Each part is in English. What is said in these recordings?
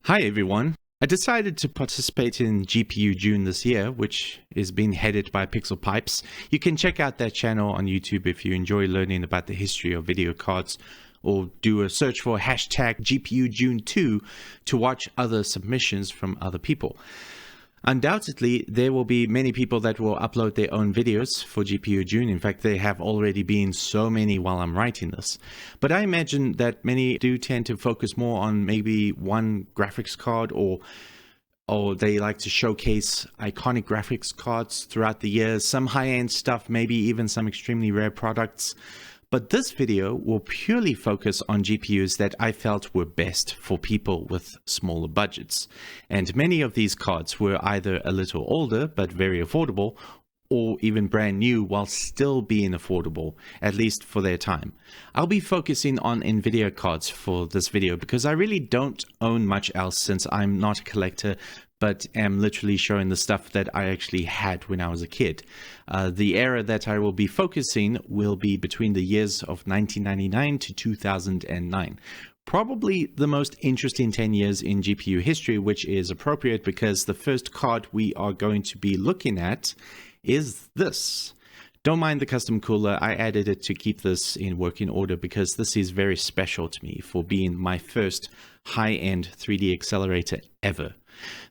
Hi everyone. I decided to participate in GPU June this year, which is being headed by Pixel Pipes. You can check out that channel on YouTube if you enjoy learning about the history of video cards, or do a search for hashtag GPU June 2 to watch other submissions from other people. Undoubtedly, there will be many people that will upload their own videos for GPU June. In fact, there have already been so many while I'm writing this. But I imagine that many do tend to focus more on maybe one graphics card, or they like to showcase iconic graphics cards throughout the year, some high-end stuff, maybe even some extremely rare products. But this video will purely focus on GPUs that I felt were best for people with smaller budgets. And many of these cards were either a little older but very affordable, or even brand new while still being affordable, at least for their time. I'll be focusing on NVIDIA cards for this video because I really don't own much else, since I'm not a collector, but am literally showing the stuff that I actually had when I was a kid. The era that I will be focusing will be between the years of 1999 to 2009. Probably the most interesting 10 years in GPU history, which is appropriate because the first card we are going to be looking at is this. Don't mind the custom cooler, I added it to keep this in working order because this is very special to me for being my first high-end 3D accelerator ever.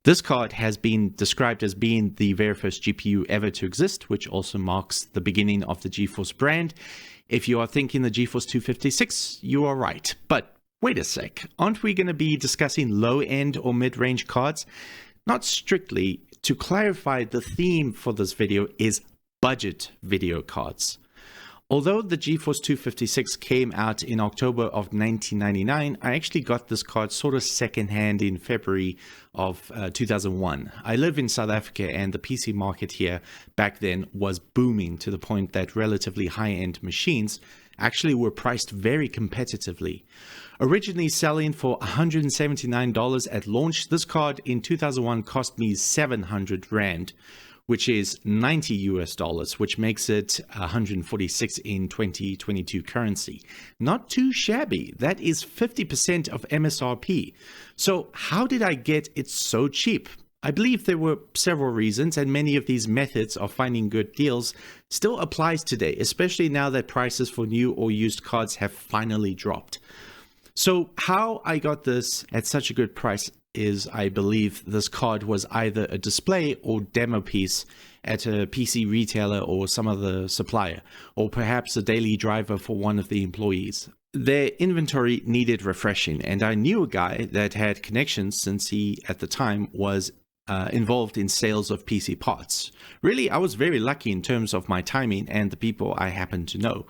This card has been described as being the very first GPU ever to exist, which also marks the beginning of the Geforce brand. If you are thinking the Geforce 256, you are right. But wait a sec, aren't we going to be discussing low-end or mid-range cards? Not strictly. To clarify, the theme for this video is budget video cards. Although the Geforce 256 came out in October of 1999, I actually got this card sort of secondhand in February of 2001. I live in South Africa, and the PC market here back then was booming to the point that relatively high-end machines actually were priced very competitively. Originally selling for $179 at launch, this card in 2001 cost me 700 Rand, which is 90 US dollars, which makes it 146 in 2022 currency. Not too shabby. That is 50% of MSRP. So how did I get it so cheap? I believe there were several reasons, and many of these methods of finding good deals still applies today, especially now that prices for new or used cards have finally dropped. So how I got this at such a good price is, I believe this card was either a display or demo piece at a PC retailer or some other supplier, or perhaps a daily driver for one of the employees. Their inventory needed refreshing, and I knew a guy that had connections since he, at the time, was involved in sales of PC parts. Really, I was very lucky in terms of my timing and the people I happened to know.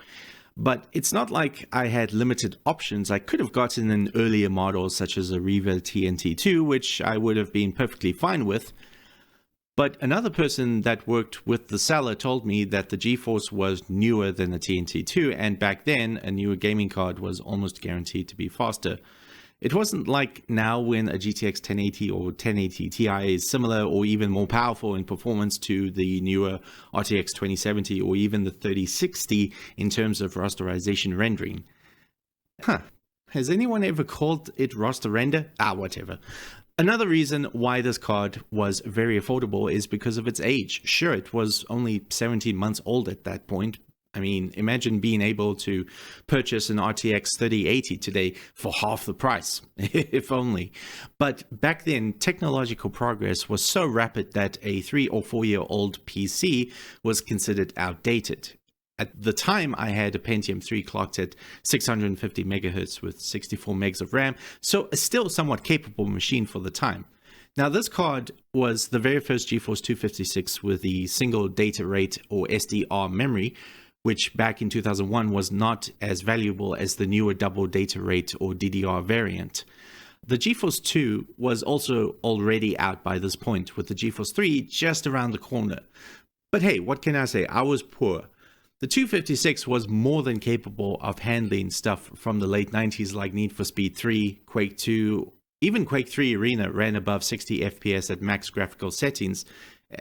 But it's not like I had limited options. I could have gotten an earlier model such as a Riva TNT2, which I would have been perfectly fine with. But another person that worked with the seller told me that the Geforce was newer than the TNT2, and back then a newer gaming card was almost guaranteed to be faster. It wasn't like now when a GTX 1080 or 1080 Ti is similar or even more powerful in performance to the newer RTX 2070 or even the 3060 in terms of rasterization rendering. Has anyone ever called it raster render? Whatever. Another reason why this card was very affordable is because of its age. Sure, it was only 17 months old at that point. I mean, imagine being able to purchase an RTX 3080 today for half the price, if only. But back then, technological progress was so rapid that a 3 or 4 year old PC was considered outdated. At the time, I had a Pentium 3 clocked at 650 megahertz with 64 megs of RAM, so a still somewhat capable machine for the time. Now, this card was the very first Geforce 256 with the single data rate or SDR memory, which back in 2001 was not as valuable as the newer double data rate or DDR variant. The Geforce 2 was also already out by this point, with the Geforce 3 just around the corner. But hey, what can I say? I was poor. The 256 was more than capable of handling stuff from the late 90s like Need for Speed 3, Quake 2, even Quake 3 Arena ran above 60 FPS at max graphical settings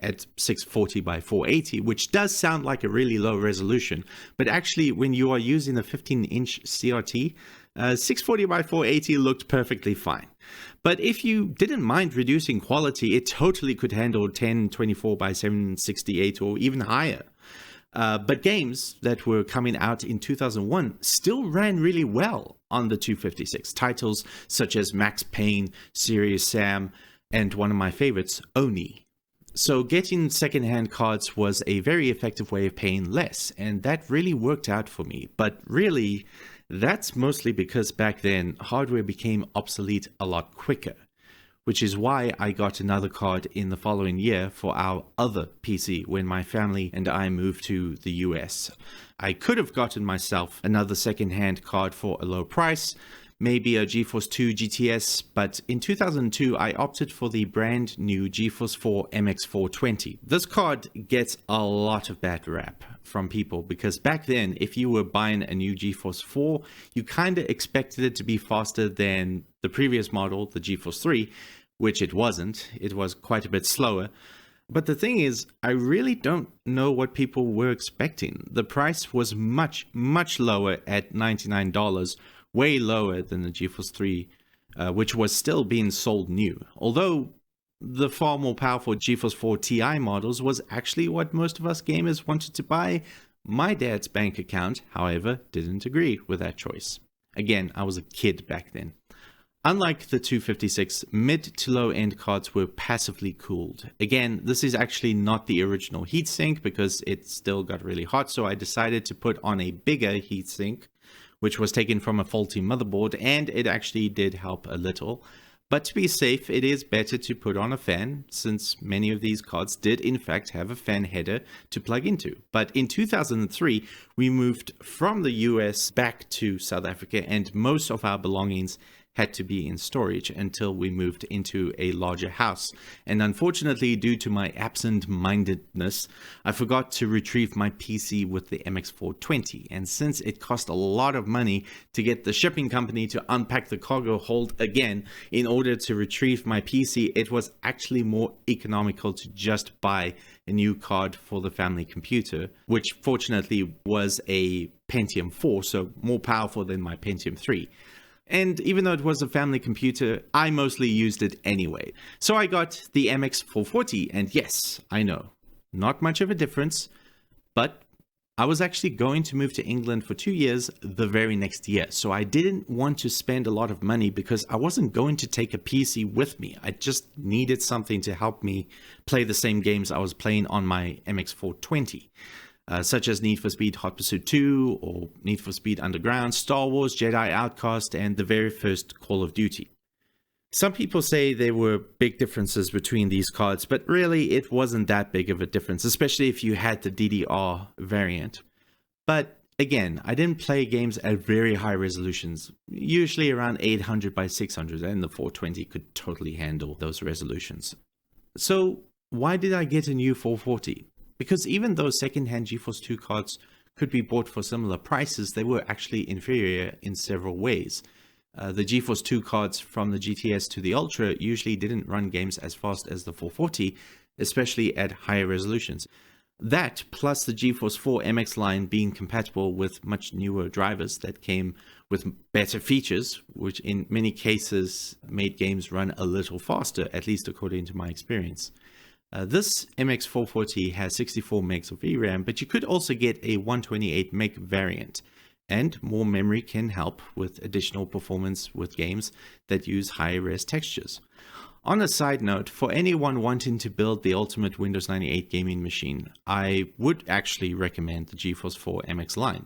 at 640 by 480, which does sound like a really low resolution, but actually when you are using a 15-inch CRT, 640 by 480 looked perfectly fine. But if you didn't mind reducing quality, it totally could handle 1024 by 768 or even higher. But games that were coming out in 2001 still ran really well on the 256. Titles such as Max Payne, Serious Sam, and one of my favorites, Oni. So getting secondhand cards was a very effective way of paying less, and that really worked out for me. But really, that's mostly because back then, hardware became obsolete a lot quicker, which is why I got another card in the following year for our other PC when my family and I moved to the US. I could have gotten myself another second-hand card for a low price, maybe a Geforce 2 GTS, but in 2002 I opted for the brand new Geforce 4 MX420. This card gets a lot of bad rap from people because back then, if you were buying a new Geforce 4, you kind of expected it to be faster than the previous model, the Geforce 3, which it wasn't. It was quite a bit slower. But the thing is, I really don't know what people were expecting. The price was much, much lower at $99, way lower than the Geforce 3, which was still being sold new. Although the far more powerful Geforce 4 Ti models was actually what most of us gamers wanted to buy. My dad's bank account, however, didn't agree with that choice. Again, I was a kid back then. Unlike the 256, mid to low end cards were passively cooled. Again, this is actually not the original heatsink because it still got really hot, so I decided to put on a bigger heatsink, which was taken from a faulty motherboard, and it actually did help a little. But to be safe, it is better to put on a fan, since many of these cards did in fact have a fan header to plug into. But in 2003, we moved from the US back to South Africa, and most of our belongings had to be in storage until we moved into a larger house. And unfortunately, due to my absent-mindedness, I forgot to retrieve my PC with the MX420. And since it cost a lot of money to get the shipping company to unpack the cargo hold again in order to retrieve my PC, it was actually more economical to just buy a new card for the family computer, which fortunately was a Pentium 4, so more powerful than my Pentium 3. And even though it was a family computer, I mostly used it anyway. So I got the MX440, and yes, I know, not much of a difference, but I was actually going to move to England for 2 years the very next year. So I didn't want to spend a lot of money because I wasn't going to take a PC with me. I just needed something to help me play the same games I was playing on my MX420. Such as Need for Speed Hot Pursuit 2, or Need for Speed Underground, Star Wars, Jedi Outcast, and the very first Call of Duty. Some people say there were big differences between these cards, but really it wasn't that big of a difference, especially if you had the DDR variant. But again, I didn't play games at very high resolutions, usually around 800 by 600, and the 420 could totally handle those resolutions. So why did I get a new 440? Because even though second-hand Geforce 2 cards could be bought for similar prices, they were actually inferior in several ways. The Geforce 2 cards from the GTS to the Ultra usually didn't run games as fast as the 440, especially at higher resolutions. That, plus the Geforce 4 MX line being compatible with much newer drivers that came with better features, which in many cases made games run a little faster, at least according to my experience. This MX440 has 64 megs of VRAM, but you could also get a 128 meg variant, and more memory can help with additional performance with games that use higher res textures. On a side note, for anyone wanting to build the ultimate Windows 98 gaming machine, I would actually recommend the Geforce 4 MX line.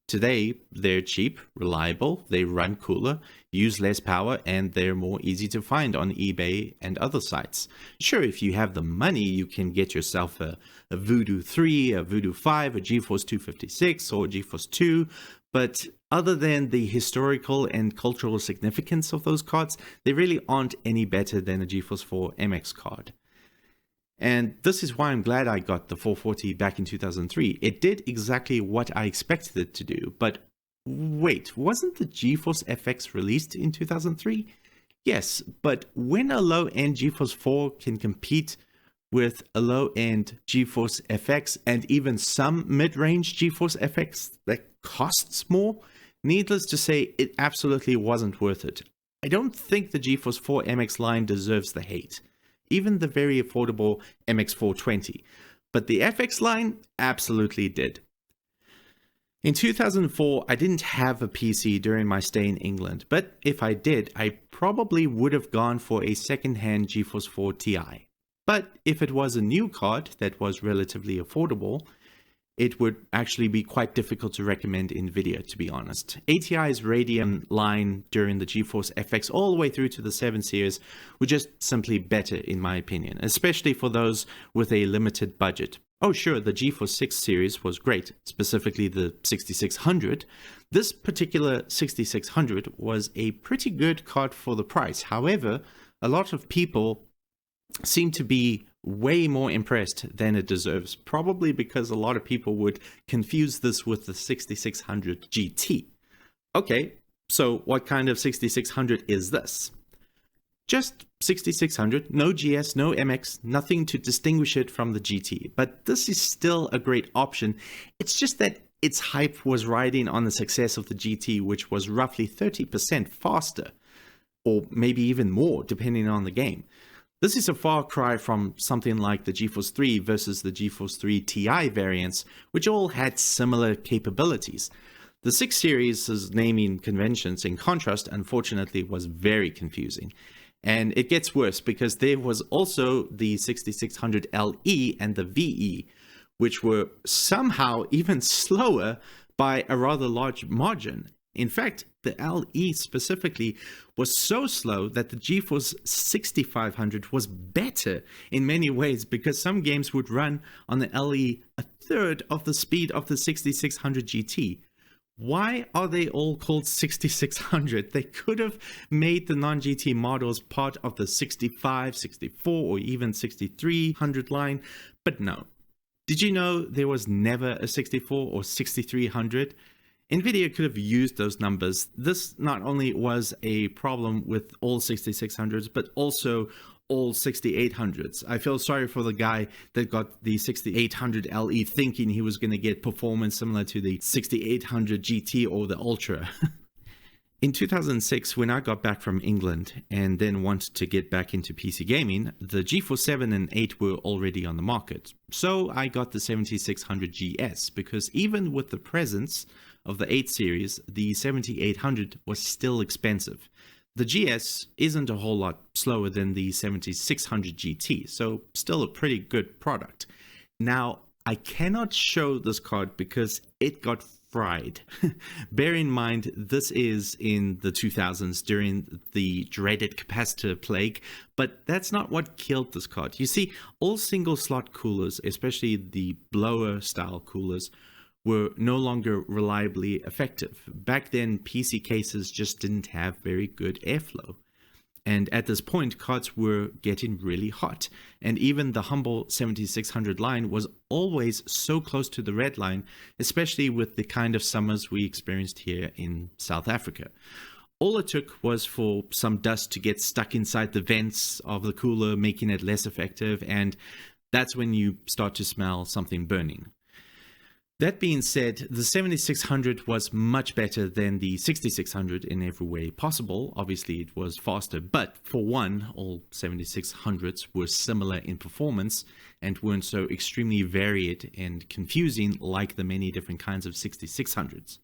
Today, they're cheap, reliable, they run cooler, use less power, and they're more easy to find on eBay and other sites. Sure, if you have the money, you can get yourself a Voodoo 3, a Voodoo 5, a Geforce 256, or a Geforce 2, but other than the historical and cultural significance of those cards, they really aren't any better than a Geforce 4 MX card. And this is why I'm glad I got the 440 back in 2003. It did exactly what I expected it to do. But wait, wasn't the Geforce FX released in 2003? Yes, but when a low-end Geforce 4 can compete with a low-end Geforce FX and even some mid-range Geforce FX that costs more, Needless to say, it absolutely wasn't worth it. I don't think the GeForce 4 MX line deserves the hate, even the very affordable MX 420, but the FX line absolutely did. In 2004, I didn't have a PC during my stay in England, but if I did, I probably would have gone for a second-hand GeForce 4 Ti. But if it was a new card that was relatively affordable, it would actually be quite difficult to recommend NVIDIA, to be honest. ATI's Radeon line during the GeForce FX all the way through to the 7 series were just simply better in my opinion, especially for those with a limited budget. Oh sure, the GeForce 6 series was great, specifically the 6600. This particular 6600 was a pretty good card for the price. However, a lot of people seem to be way more impressed than it deserves, probably because a lot of people would confuse this with the 6600 GT. Okay, so what kind of 6600 is this? Just 6600, no GS, no MX, nothing to distinguish it from the GT, but this is still a great option. It's just that its hype was riding on the success of the GT, which was roughly 30% faster, or maybe even more depending on the game. This is a far cry from something like the GeForce 3 versus the GeForce 3 Ti variants, which all had similar capabilities. The 6 series' naming conventions, in contrast, unfortunately, was very confusing. And it gets worse because there was also the 6600 LE and the VE, which were somehow even slower by a rather large margin. In fact, the LE specifically was so slow that the GeForce 6500 was better in many ways because some games would run on the LE a third of the speed of the 6600 GT. Why are they all called 6600? They could have made the non-GT models part of the 65, 64, or even 6300 line, but no. Did you know there was never a 64 or 6300? NVIDIA could have used those numbers. This not only was a problem with all 6600s, but also all 6800s. I feel sorry for the guy that got the 6800 LE thinking he was going to get performance similar to the 6800 GT or the Ultra. In 2006, when I got back from England and then wanted to get back into PC gaming, the GeForce 7 and 8 were already on the market. So I got the 7600 GS because even with the presence of the 8 series, the 7800 was still expensive. The GS isn't a whole lot slower than the 7600 GT, so still a pretty good product. Now, I cannot show this card because it got fried. Bear in mind, this is in the 2000s during the dreaded capacitor plague, but that's not what killed this card. You see, all single slot coolers, especially the blower style coolers, were no longer reliably effective. Back then, PC cases just didn't have very good airflow. And at this point, cards were getting really hot. And even the humble 7600 line was always so close to the red line, especially with the kind of summers we experienced here in South Africa. All it took was for some dust to get stuck inside the vents of the cooler, making it less effective. And that's when you start to smell something burning. That being said, the 7600 was much better than the 6600 in every way possible. Obviously, it was faster, but for one, all 7600s were similar in performance and weren't so extremely varied and confusing like the many different kinds of 6600s.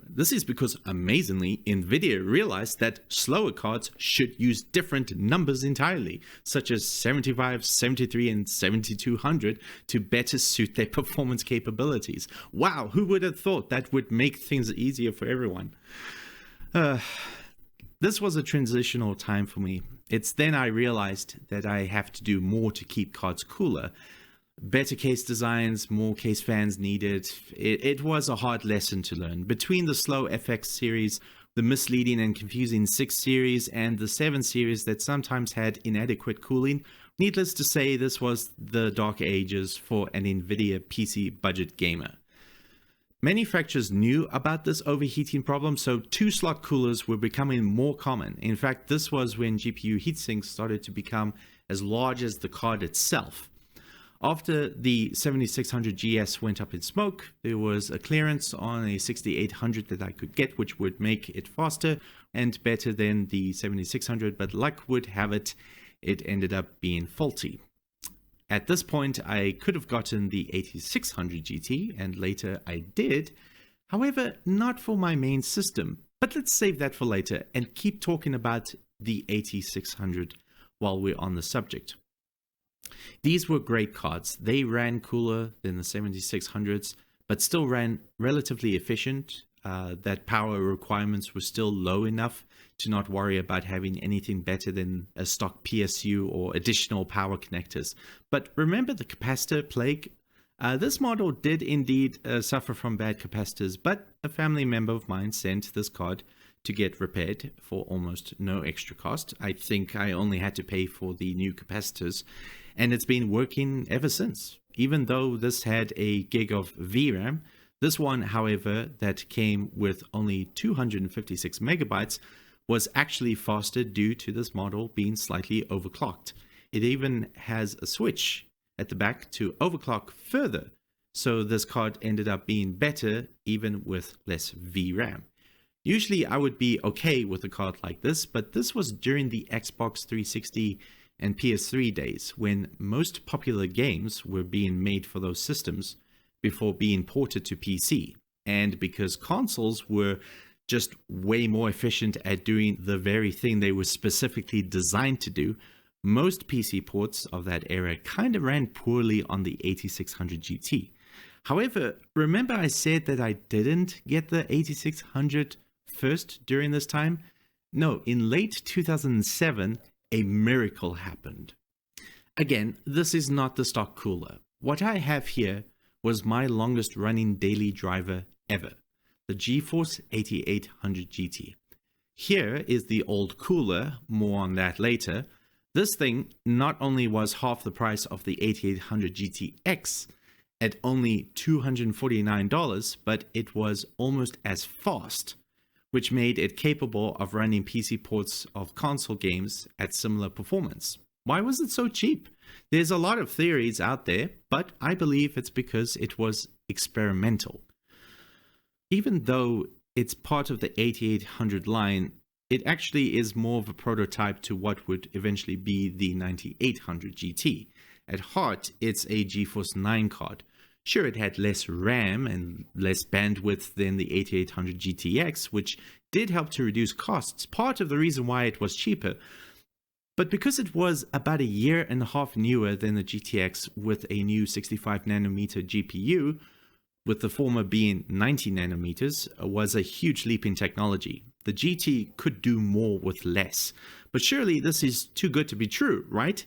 This is because, amazingly, NVIDIA realized that slower cards should use different numbers entirely, such as 75, 73, and 7200 to better suit their performance capabilities. Wow, who would have thought that would make things easier for everyone? This was a transitional time for me. It's then I realized that I have to do more to keep cards cooler. Better case designs, more case fans needed. It was a hard lesson to learn. Between the slow FX series, the misleading and confusing 6 series, and the 7 series that sometimes had inadequate cooling, needless to say, this was the dark ages for an NVIDIA PC budget gamer. Manufacturers knew about this overheating problem, so 2-slot coolers were becoming more common. In fact, this was when GPU heatsinks started to become as large as the card itself. After the 7600GS went up in smoke, there was a clearance on a 6800 that I could get, which would make it faster and better than the 7600, but luck would have it, it ended up being faulty. At this point, I could have gotten the 8600 GT, and later I did. However, not for my main system. But let's save that for later and keep talking about the 8600 while we're on the subject. These were great cards. They ran cooler than the 7600s, but still ran relatively efficient. That power requirements were still low enough to not worry about having anything better than a stock PSU or additional power connectors. But remember the capacitor plague? This model did indeed suffer from bad capacitors, but a family member of mine sent this card to get repaired for almost no extra cost. I think I only had to pay for the new capacitors, and it's been working ever since. Even though this had a gig of VRAM, this one, however, that came with only 256 megabytes was actually faster due to this model being slightly overclocked. It even has a switch at the back to overclock further, so this card ended up being better even with less VRAM. Usually I would be okay with a card like this, but this was during the Xbox 360 and PS3 days when most popular games were being made for those systems before being ported to PC, and because consoles were just way more efficient at doing the very thing they were specifically designed to do, most PC ports of that era kind of ran poorly on the 8600 GT. However, remember I said that I didn't get the 8600 first during this time? No, in late 2007, a miracle happened. Again, this is not the stock cooler. What I have here was my longest running daily driver ever, the Geforce 8800 GT. Here is the old cooler, more on that later. This thing not only was half the price of the 8800 GTX at only $249, but it was almost as fast, which made it capable of running PC ports of console games at similar performance. Why was it so cheap? There's a lot of theories out there, but I believe it's because it was experimental. Even though it's part of the 8800 line, it actually is more of a prototype to what would eventually be the 9800 GT. At heart, it's a GeForce 9 card. Sure, it had less RAM and less bandwidth than the 8800 GTX, which did help to reduce costs, part of the reason why it was cheaper. But because it was about a year and a half newer than the GTX with a new 65 nanometer GPU, with the former being 90 nanometers, was a huge leap in technology. The GT could do more with less. But surely this is too good to be true, right?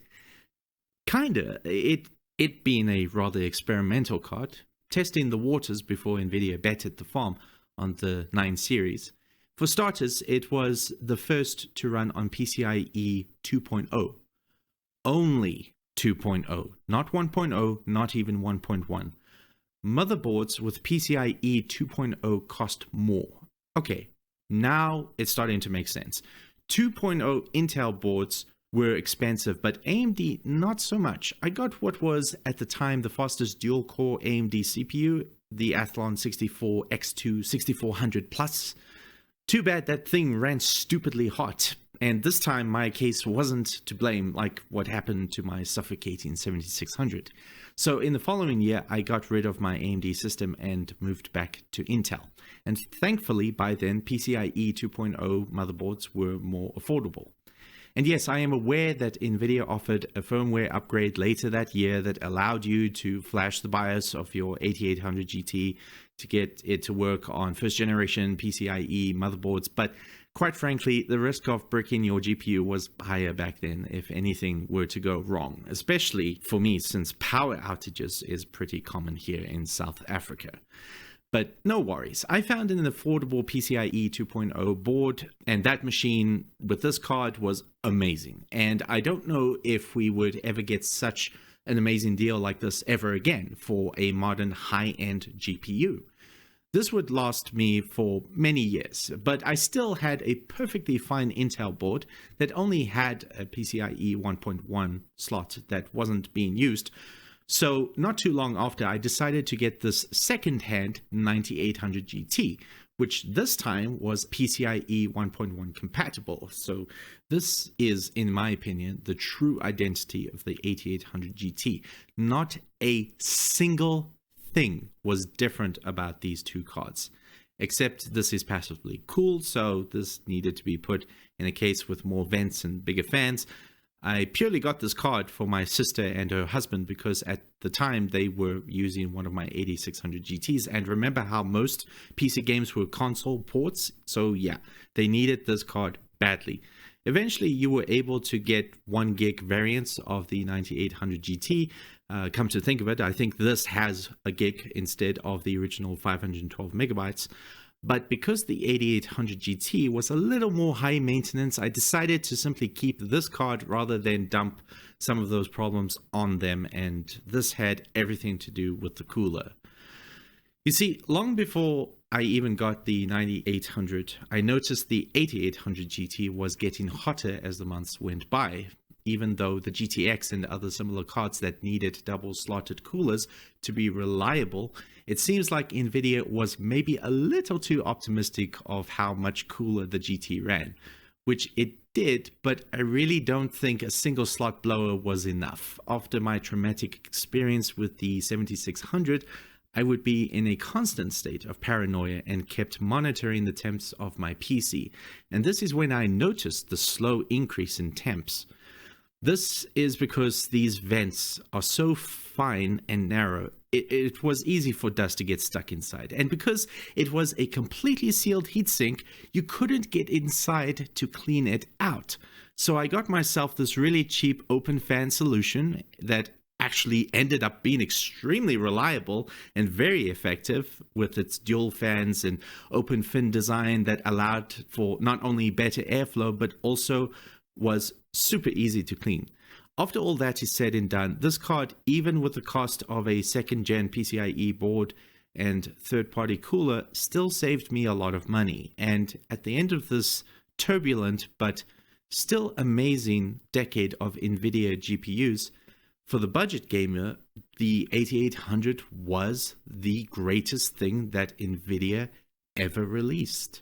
Kinda. It being a rather experimental card, testing the waters before NVIDIA betted the farm on the 9 series. For starters, it was the first to run on PCIe 2.0. Only 2.0, not 1.0, not even 1.1. Motherboards with PCIe 2.0 cost more. Okay, now it's starting to make sense. 2.0 Intel boards were expensive, but AMD not so much. I got what was at the time the fastest dual-core AMD CPU, the Athlon 64 X2 6400 Plus. Too bad that thing ran stupidly hot, and this time my case wasn't to blame like what happened to my suffocating 7600. So in the following year, I got rid of my AMD system and moved back to Intel. And thankfully, by then, PCIe 2.0 motherboards were more affordable. And yes, I am aware that NVIDIA offered a firmware upgrade later that year that allowed you to flash the BIOS of your 8800 GT to get it to work on first generation PCIe motherboards, but quite frankly, the risk of bricking your GPU was higher back then if anything were to go wrong, especially for me since power outages is pretty common here in South Africa. But no worries, I found an affordable PCIe 2.0 board, and that machine with this card was amazing. And I don't know if we would ever get such an amazing deal like this ever again for a modern high-end GPU. This would last me for many years, but I still had a perfectly fine Intel board that only had a PCIe 1.1 slot that wasn't being used. So not too long after, I decided to get this second-hand 9800 GT, which this time was PCIe 1.1 compatible. So this is, in my opinion, the true identity of the 8800 GT. Not a single thing was different about these two cards, except this is passively cooled, so this needed to be put in a case with more vents and bigger fans. I purely got this card for my sister and her husband because at the time they were using one of my 8600 GTs, and remember how most PC games were console ports, so yeah, they needed this card badly. Eventually you were able to get 1 gig variants of the 9800 GT. Come to think of it, I think this has a gig instead of the original 512 megabytes. But because the 8800 GT was a little more high maintenance, I decided to simply keep this card rather than dump some of those problems on them, and this had everything to do with the cooler. You see, long before I even got the 9800, I noticed the 8800 GT was getting hotter as the months went by, even though the GTX and other similar cards that needed double-slotted coolers to be reliable. It seems like Nvidia was maybe a little too optimistic of how much cooler the GT ran, which it did, but I really don't think a single slot blower was enough. After my traumatic experience with the 7600, I would be in a constant state of paranoia and kept monitoring the temps of my PC, and this is when I noticed the slow increase in temps. This is because these vents are so fine and narrow, it was easy for dust to get stuck inside. And because it was a completely sealed heatsink, you couldn't get inside to clean it out. So I got myself this really cheap open fan solution that actually ended up being extremely reliable and very effective with its dual fans and open fin design that allowed for not only better airflow, but also was super easy to clean. After all that is said and done, this card, even with the cost of a second-gen PCIe board and third-party cooler, still saved me a lot of money. And at the end of this turbulent but still amazing decade of NVIDIA GPUs, for the budget gamer, the 8800 was the greatest thing that NVIDIA ever released.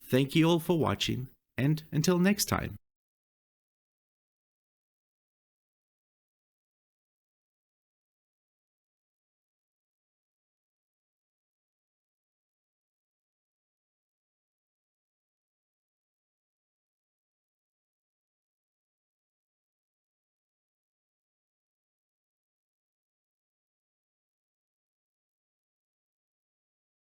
Thank you all for watching, and until next time.